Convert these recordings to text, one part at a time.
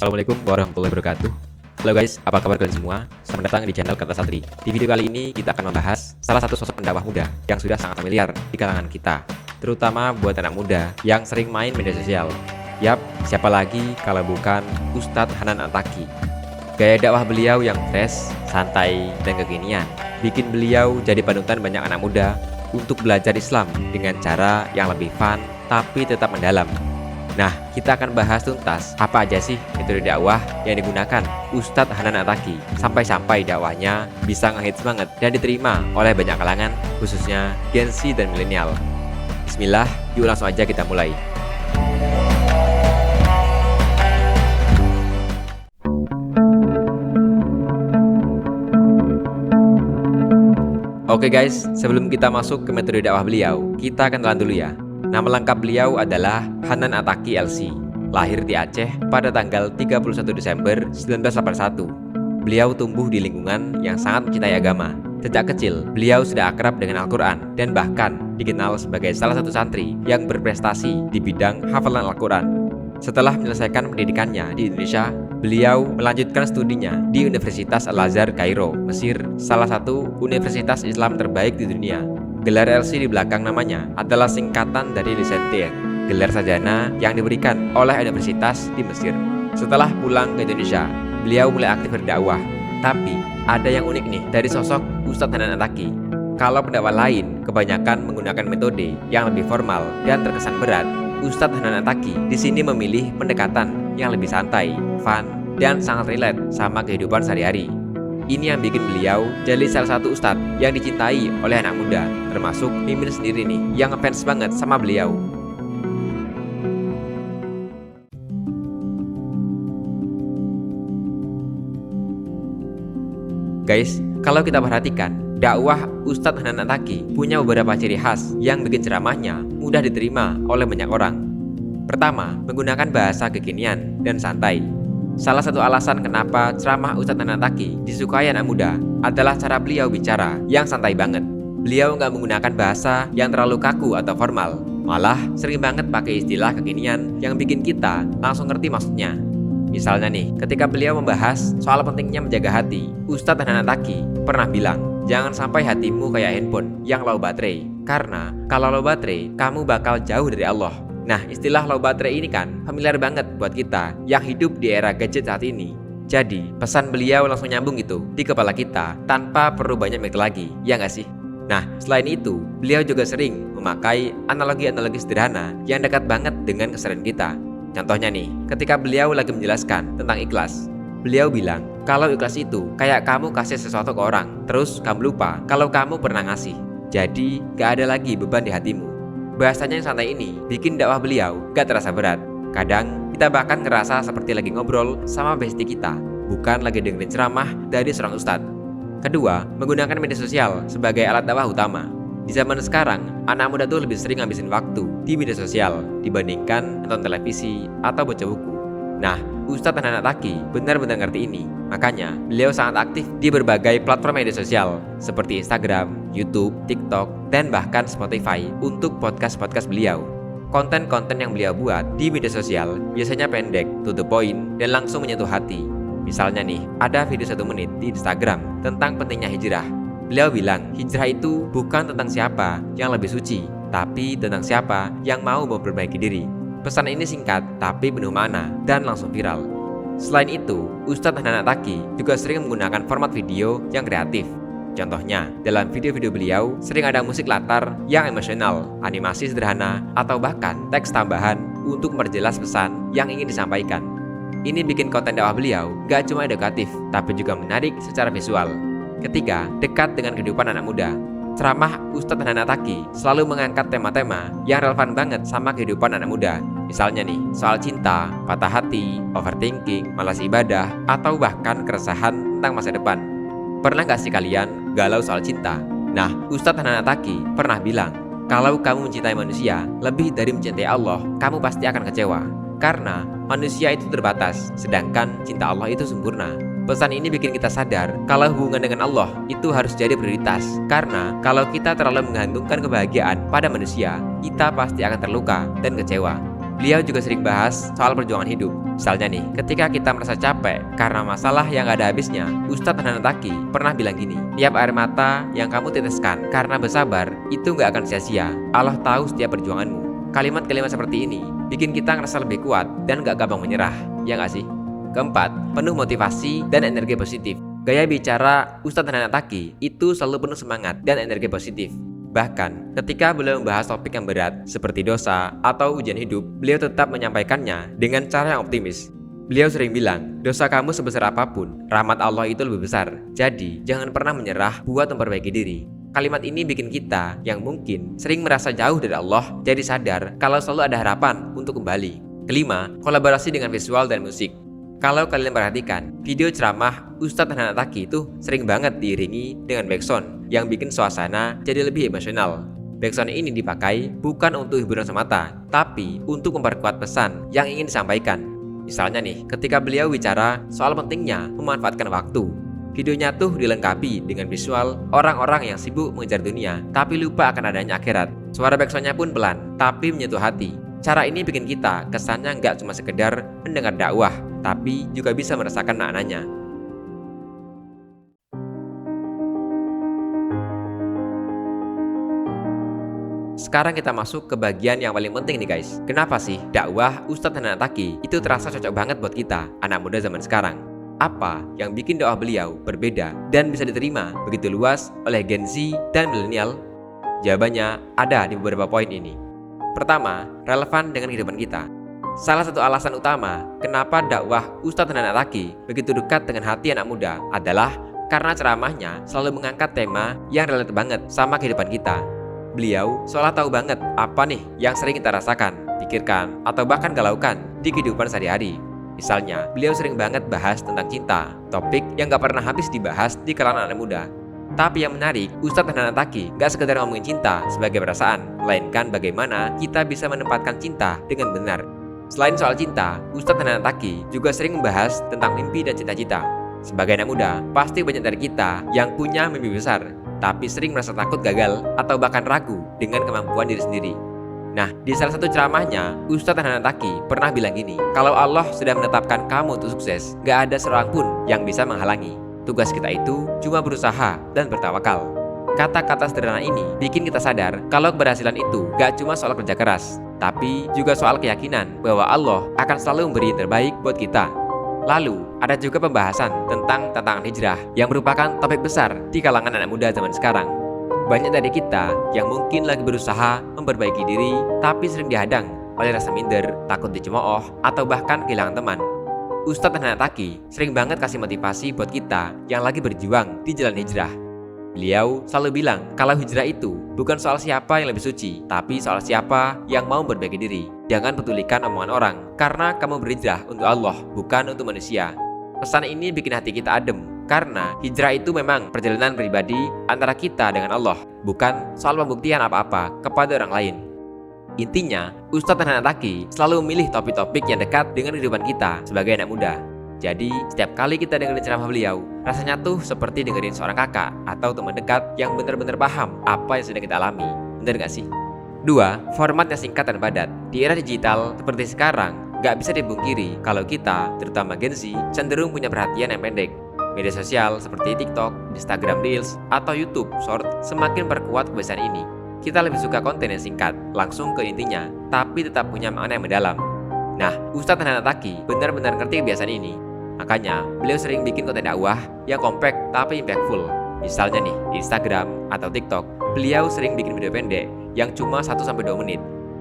Assalamualaikum warahmatullahi wabarakatuh. Halo guys, apa kabar kalian semua? Selamat datang di channel Kata Satri. Di video kali ini kita akan membahas salah satu sosok pendakwah muda yang sudah sangat familiar di kalangan kita, terutama buat anak muda yang sering main media sosial. Yap, siapa lagi kalau bukan Ustadz Hanan Attaqi. Gaya dakwah beliau yang fresh, santai, dan kekinian bikin beliau jadi panutan banyak anak muda untuk belajar Islam dengan cara yang lebih fun tapi tetap mendalam. Nah, kita akan bahas tuntas apa aja sih metode dakwah yang digunakan Ustadz Hanan Attaqi sampai-sampai dakwahnya bisa ngehits banget dan diterima oleh banyak kalangan, khususnya Gen Z dan milenial. Bismillah, yuk langsung aja kita mulai. Oke guys, sebelum kita masuk ke metode dakwah beliau, kita kenalan dulu ya. Nama lengkap beliau adalah Hanan Attaqi LC. Lahir di Aceh pada tanggal 31 Desember 1981. Beliau tumbuh di lingkungan yang sangat mencintai agama. Sejak kecil, beliau sudah akrab dengan Al-Quran dan bahkan dikenal sebagai salah satu santri yang berprestasi di bidang hafalan Al-Quran. Setelah menyelesaikan pendidikannya di Indonesia, beliau melanjutkan studinya di Universitas Al-Azhar Kairo, Mesir, salah satu universitas Islam terbaik di dunia. Gelar LC di belakang namanya adalah singkatan dari Licentiate, gelar sarjana yang diberikan oleh universitas di Mesir. Setelah pulang ke Indonesia, beliau mulai aktif berdakwah. Tapi ada yang unik nih dari sosok Ustadz Hanan Attaqi. Kalau pendakwah lain kebanyakan menggunakan metode yang lebih formal dan terkesan berat, Ustadz Hanan Attaqi di sini memilih pendekatan yang lebih santai, fun, dan sangat relate sama kehidupan sehari-hari. Ini yang bikin beliau jadi salah satu ustadz yang dicintai oleh anak muda, termasuk Mimin sendiri nih yang ngefans banget sama beliau. Guys, kalau kita perhatikan, dakwah Ustadz Hanan Attaqi punya beberapa ciri khas yang bikin ceramahnya mudah diterima oleh banyak orang. Pertama, menggunakan bahasa kekinian dan santai. Salah satu alasan kenapa ceramah Ustadz Hanan Attaqi disukai anak muda adalah cara beliau bicara yang santai banget. Beliau nggak menggunakan bahasa yang terlalu kaku atau formal, malah sering banget pakai istilah kekinian yang bikin kita langsung ngerti maksudnya. Misalnya nih, ketika beliau membahas soal pentingnya menjaga hati, Ustadz Hanan Attaqi pernah bilang, jangan sampai hatimu kayak handphone yang low baterai, karena kalau low baterai, kamu bakal jauh dari Allah. Nah, istilah low baterai ini kan familiar banget buat kita yang hidup di era gadget saat ini. Jadi, pesan beliau langsung nyambung gitu di kepala kita tanpa perlu banyak mikir lagi, ya nggak sih? Nah, selain itu, beliau juga sering memakai analogi-analogi sederhana yang dekat banget dengan keseharian kita. Contohnya nih, ketika beliau lagi menjelaskan tentang ikhlas, beliau bilang, kalau ikhlas itu kayak kamu kasih sesuatu ke orang, terus kamu lupa kalau kamu pernah ngasih. Jadi, gak ada lagi beban di hatimu. Bahasanya yang santai ini bikin dakwah beliau gak terasa berat. Kadang kita bahkan ngerasa seperti lagi ngobrol sama bestie kita, bukan lagi dengerin ceramah dari seorang ustadz. Kedua, menggunakan media sosial sebagai alat dakwah utama. Di zaman sekarang, anak muda tuh lebih sering ngabisin waktu di media sosial dibandingkan nonton televisi atau baca buku. Nah, Ustadz Hanan Attaqi benar-benar ngerti ini. Makanya, beliau sangat aktif di berbagai platform media sosial seperti Instagram, YouTube, TikTok, dan bahkan Spotify untuk podcast-podcast beliau. Konten-konten yang beliau buat di media sosial biasanya pendek, to the point, dan langsung menyentuh hati. Misalnya nih, ada video 1 menit di Instagram tentang pentingnya hijrah. Beliau bilang, hijrah itu bukan tentang siapa yang lebih suci, tapi tentang siapa yang mau memperbaiki diri. Pesan ini singkat tapi penuh makna dan langsung viral. Selain itu, Ustadz Hanan Attaqi juga sering menggunakan format video yang kreatif. Contohnya, dalam video-video beliau sering ada musik latar yang emosional, animasi sederhana, atau bahkan teks tambahan untuk memperjelas pesan yang ingin disampaikan. Ini bikin konten dakwah beliau gak cuma edukatif, tapi juga menarik secara visual. Ketiga, dekat dengan kehidupan anak muda. Ceramah Ustadz Hanan Attaqi selalu mengangkat tema-tema yang relevan banget sama kehidupan anak muda. Misalnya nih, soal cinta, patah hati, overthinking, malas ibadah, atau bahkan keresahan tentang masa depan. Pernah gak sih kalian galau soal cinta? Nah, Ustadz Hanan Attaqi pernah bilang, kalau kamu mencintai manusia lebih dari mencintai Allah, kamu pasti akan kecewa. Karena manusia itu terbatas, sedangkan cinta Allah itu sempurna. Pesan ini bikin kita sadar kalau hubungan dengan Allah itu harus jadi prioritas. Karena kalau kita terlalu menggantungkan kebahagiaan pada manusia, kita pasti akan terluka dan kecewa. Beliau juga sering bahas soal perjuangan hidup. Misalnya nih, ketika kita merasa capek karena masalah yang gak ada habisnya, Ustadz Hanan Attaqi pernah bilang gini, tiap air mata yang kamu teteskan karena bersabar, itu gak akan sia-sia. Allah tahu setiap perjuanganmu. Kalimat-kalimat seperti ini bikin kita ngerasa lebih kuat dan gak gampang menyerah, ya gak sih? Keempat, penuh motivasi dan energi positif. Gaya bicara Ustadz Hanan Attaqi itu selalu penuh semangat dan energi positif. Bahkan, ketika beliau membahas topik yang berat seperti dosa atau ujian hidup, beliau tetap menyampaikannya dengan cara yang optimis. Beliau sering bilang, dosa kamu sebesar apapun, rahmat Allah itu lebih besar. Jadi, jangan pernah menyerah buat memperbaiki diri. Kalimat ini bikin kita yang mungkin sering merasa jauh dari Allah jadi sadar kalau selalu ada harapan untuk kembali. Kelima, kolaborasi dengan visual dan musik. Kalau kalian perhatikan, video ceramah Ustadz Hanan Attaqi itu sering banget diiringi dengan backsound yang bikin suasana jadi lebih emosional. Backsound ini dipakai bukan untuk hiburan semata, tapi untuk memperkuat pesan yang ingin disampaikan. Misalnya nih, ketika beliau bicara soal pentingnya memanfaatkan waktu, videonya tuh dilengkapi dengan visual orang-orang yang sibuk mengejar dunia, tapi lupa akan adanya akhirat. Suara backsoundnya pun pelan, tapi menyentuh hati. Cara ini bikin kita kesannya nggak cuma sekedar mendengar dakwah, tapi juga bisa merasakan maknanya. Sekarang kita masuk ke bagian yang paling penting nih guys. Kenapa sih dakwah Ustadz Hanan Attaqi itu terasa cocok banget buat kita, anak muda zaman sekarang? Apa yang bikin dakwah beliau berbeda dan bisa diterima begitu luas oleh Gen Z dan milenial? Jawabannya ada di beberapa poin ini. Pertama, relevan dengan kehidupan kita. Salah satu alasan utama kenapa dakwah Ustadz Hanan Attaqi begitu dekat dengan hati anak muda adalah karena ceramahnya selalu mengangkat tema yang relate banget sama kehidupan kita. Beliau seolah tahu banget apa nih yang sering kita rasakan, pikirkan, atau bahkan galaukan di kehidupan sehari-hari. Misalnya, beliau sering banget bahas tentang cinta, topik yang gak pernah habis dibahas di kalangan anak muda. Tapi yang menarik, Ustadz Hanan Attaqi gak sekedar ngomongin cinta sebagai perasaan, melainkan bagaimana kita bisa menempatkan cinta dengan benar. Selain soal cinta, Ustadz Hanan Attaqi juga sering membahas tentang mimpi dan cita-cita. Sebagai anak muda, pasti banyak dari kita yang punya mimpi besar, tapi sering merasa takut gagal atau bahkan ragu dengan kemampuan diri sendiri. Nah, di salah satu ceramahnya, Ustadz Hanan Attaqi pernah bilang gini, kalau Allah sudah menetapkan kamu untuk sukses, gak ada seorang pun yang bisa menghalangi. Tugas kita itu cuma berusaha dan bertawakal. Kata-kata sederhana ini bikin kita sadar kalau keberhasilan itu gak cuma soal kerja keras, tapi juga soal keyakinan bahwa Allah akan selalu memberi yang terbaik buat kita. Lalu, ada juga pembahasan tentang tantangan hijrah yang merupakan topik besar di kalangan anak muda zaman sekarang. Banyak dari kita yang mungkin lagi berusaha memperbaiki diri, tapi sering dihadang oleh rasa minder, takut dicemooh, atau bahkan kehilangan teman. Ustadz Hanan Attaqi sering banget kasih motivasi buat kita yang lagi berjuang di jalan hijrah. Beliau selalu bilang kalau hijrah itu bukan soal siapa yang lebih suci, tapi soal siapa yang mau memperbaiki diri. Jangan pedulikan omongan orang, karena kamu berhijrah untuk Allah, bukan untuk manusia. Pesan ini bikin hati kita adem, karena hijrah itu memang perjalanan pribadi antara kita dengan Allah, bukan soal pembuktian apa-apa kepada orang lain. Intinya, Ustadz Hanan Attaqi selalu memilih topik-topik yang dekat dengan kehidupan kita sebagai anak muda. Jadi, setiap kali kita dengerin ceramah beliau, rasanya tuh seperti dengerin seorang kakak atau teman dekat yang benar-benar paham apa yang sedang kita alami. Bener gak sih? 2. Format yang singkat dan padat. Di era digital seperti sekarang, gak bisa dipungkiri kalau kita, terutama Gen Z, cenderung punya perhatian yang pendek. Media sosial seperti TikTok, Instagram Reels, atau YouTube Short semakin perkuat kebiasaan ini. Kita lebih suka konten yang singkat, langsung ke intinya, tapi tetap punya makna yang mendalam. Nah, Ustadz Hanan Attaqi benar-benar ngerti kebiasaan ini. Makanya, beliau sering bikin konten dakwah yang kompak tapi impactful. Misalnya nih, di Instagram atau TikTok, beliau sering bikin video pendek yang cuma 1-2 menit.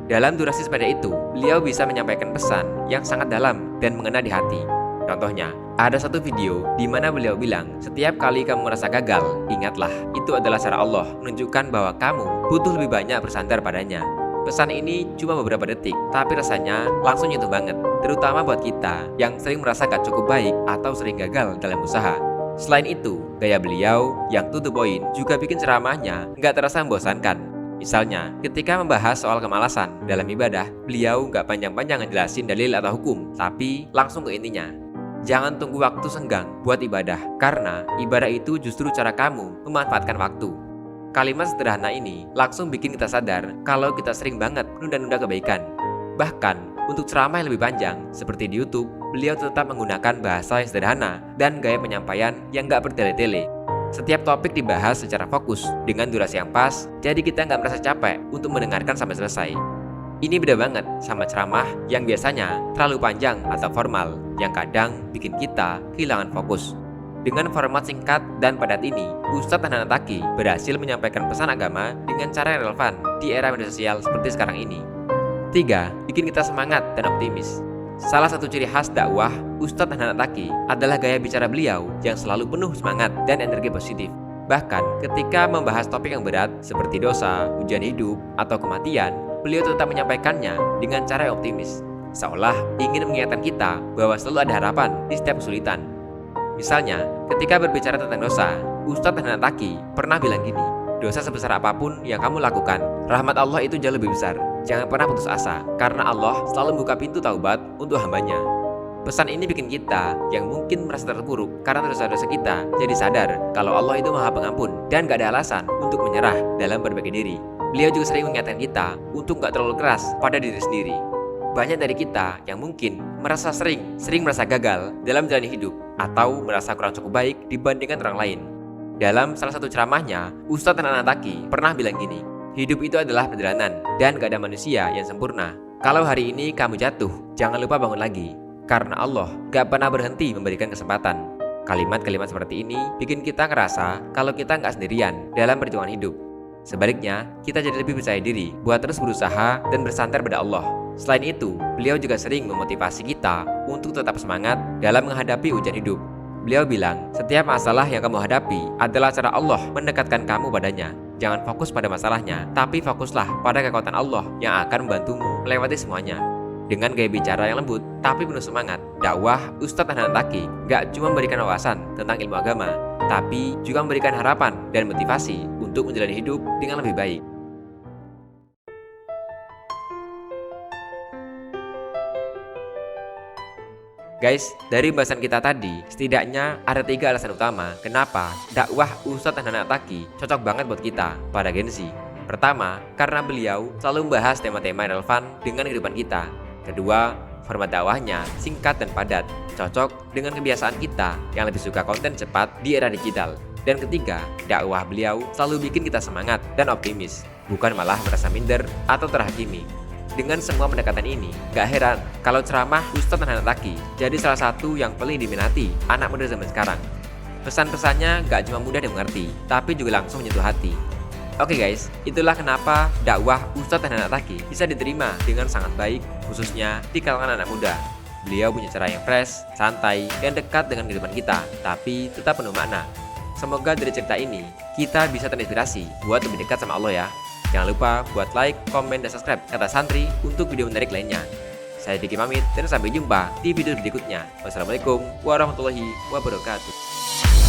Dalam durasi sependek itu, beliau bisa menyampaikan pesan yang sangat dalam dan mengena di hati. Contohnya, ada satu video di mana beliau bilang, setiap kali kamu merasa gagal, ingatlah, itu adalah cara Allah menunjukkan bahwa kamu butuh lebih banyak bersandar padanya. Pesan ini cuma beberapa detik, tapi rasanya langsung nyentuh banget, terutama buat kita yang sering merasa gak cukup baik atau sering gagal dalam usaha. Selain itu, gaya beliau yang to the point juga bikin ceramahnya gak terasa membosankan. Misalnya, ketika membahas soal kemalasan dalam ibadah, beliau gak panjang-panjang ngejelasin dalil atau hukum, tapi langsung ke intinya. Jangan tunggu waktu senggang buat ibadah, karena ibadah itu justru cara kamu memanfaatkan waktu. Kalimat sederhana ini langsung bikin kita sadar kalau kita sering banget menunda-nunda kebaikan. Bahkan, Untuk ceramah yang lebih panjang, seperti di YouTube, beliau tetap menggunakan bahasa yang sederhana dan gaya penyampaian yang gak bertele-tele. Setiap topik dibahas secara fokus dengan durasi yang pas, jadi kita nggak merasa capek untuk mendengarkan sampai selesai. Ini beda banget sama ceramah yang biasanya terlalu panjang atau formal, yang kadang bikin kita kehilangan fokus. Dengan format singkat dan padat ini, Ustadz Hanan Attaqi berhasil menyampaikan pesan agama dengan cara yang relevan di era media sosial seperti sekarang ini. 3. Bikin kita semangat dan optimis. Salah satu ciri khas dakwah Ustadz Hanan Attaqi adalah gaya bicara beliau yang selalu penuh semangat dan energi positif. Bahkan ketika membahas topik yang berat seperti dosa, ujian hidup, atau kematian, beliau tetap menyampaikannya dengan cara yang optimis, seolah ingin mengingatkan kita bahwa selalu ada harapan di setiap kesulitan. Misalnya, ketika berbicara tentang dosa, Ustadz Hanan Attaqi pernah bilang gini, dosa sebesar apapun yang kamu lakukan, rahmat Allah itu jauh lebih besar. Jangan pernah putus asa, karena Allah selalu membuka pintu taubat untuk hambanya. Pesan ini bikin kita yang mungkin merasa terpuruk karena dosa-dosa kita jadi sadar kalau Allah itu maha pengampun dan gak ada alasan untuk menyerah dalam berbagai diri. Beliau juga sering mengingatkan kita untuk gak terlalu keras pada diri sendiri. Banyak dari kita yang mungkin merasa sering merasa gagal dalam menjalani hidup atau merasa kurang cukup baik dibandingkan orang lain. Dalam salah satu ceramahnya, Ustadz Hanan Attaqi pernah bilang gini, hidup itu adalah perjalanan dan gak ada manusia yang sempurna. Kalau hari ini kamu jatuh, jangan lupa bangun lagi, karena Allah gak pernah berhenti memberikan kesempatan. Kalimat-kalimat seperti ini bikin kita ngerasa kalau kita gak sendirian dalam perjuangan hidup. Sebaliknya, kita jadi lebih percaya diri buat terus berusaha dan bersandar pada Allah. Selain itu, beliau juga sering memotivasi kita untuk tetap semangat dalam menghadapi ujian hidup. Beliau bilang, setiap masalah yang kamu hadapi adalah cara Allah mendekatkan kamu padanya. Jangan fokus pada masalahnya, tapi fokuslah pada kekuatan Allah yang akan membantumu melewati semuanya. Dengan gaya bicara yang lembut tapi penuh semangat, dakwah Ustadz Hanan Attaqi gak cuma memberikan wawasan tentang ilmu agama, tapi juga memberikan harapan dan motivasi untuk menjalani hidup dengan lebih baik. Guys, dari bahasan kita tadi, setidaknya ada 3 alasan utama kenapa dakwah Ustadz Hanan Attaqi cocok banget buat kita, para Gen Z. Pertama, karena beliau selalu membahas tema-tema yang relevan dengan kehidupan kita. Kedua, format dakwahnya singkat dan padat, cocok dengan kebiasaan kita yang lebih suka konten cepat di era digital. Dan ketiga, dakwah beliau selalu bikin kita semangat dan optimis, bukan malah merasa minder atau terhakimi. Dengan semua pendekatan ini, gak heran kalau ceramah Ustadz Hanan Attaqi jadi salah satu yang paling diminati anak muda zaman sekarang. Pesan-pesannya gak cuma mudah dimengerti, tapi juga langsung menyentuh hati. Oke guys, itulah kenapa dakwah Ustadz Hanan Attaqi bisa diterima dengan sangat baik, khususnya di kalangan anak muda. Beliau punya cara yang fresh, santai, dan dekat dengan kehidupan kita, tapi tetap penuh makna. Semoga dari cerita ini, kita bisa terinspirasi buat lebih dekat sama Allah ya. Jangan lupa buat like, komen, dan subscribe Kata Santri untuk video menarik lainnya. Saya Diki pamit dan sampai jumpa di video berikutnya. Wassalamualaikum warahmatullahi wabarakatuh.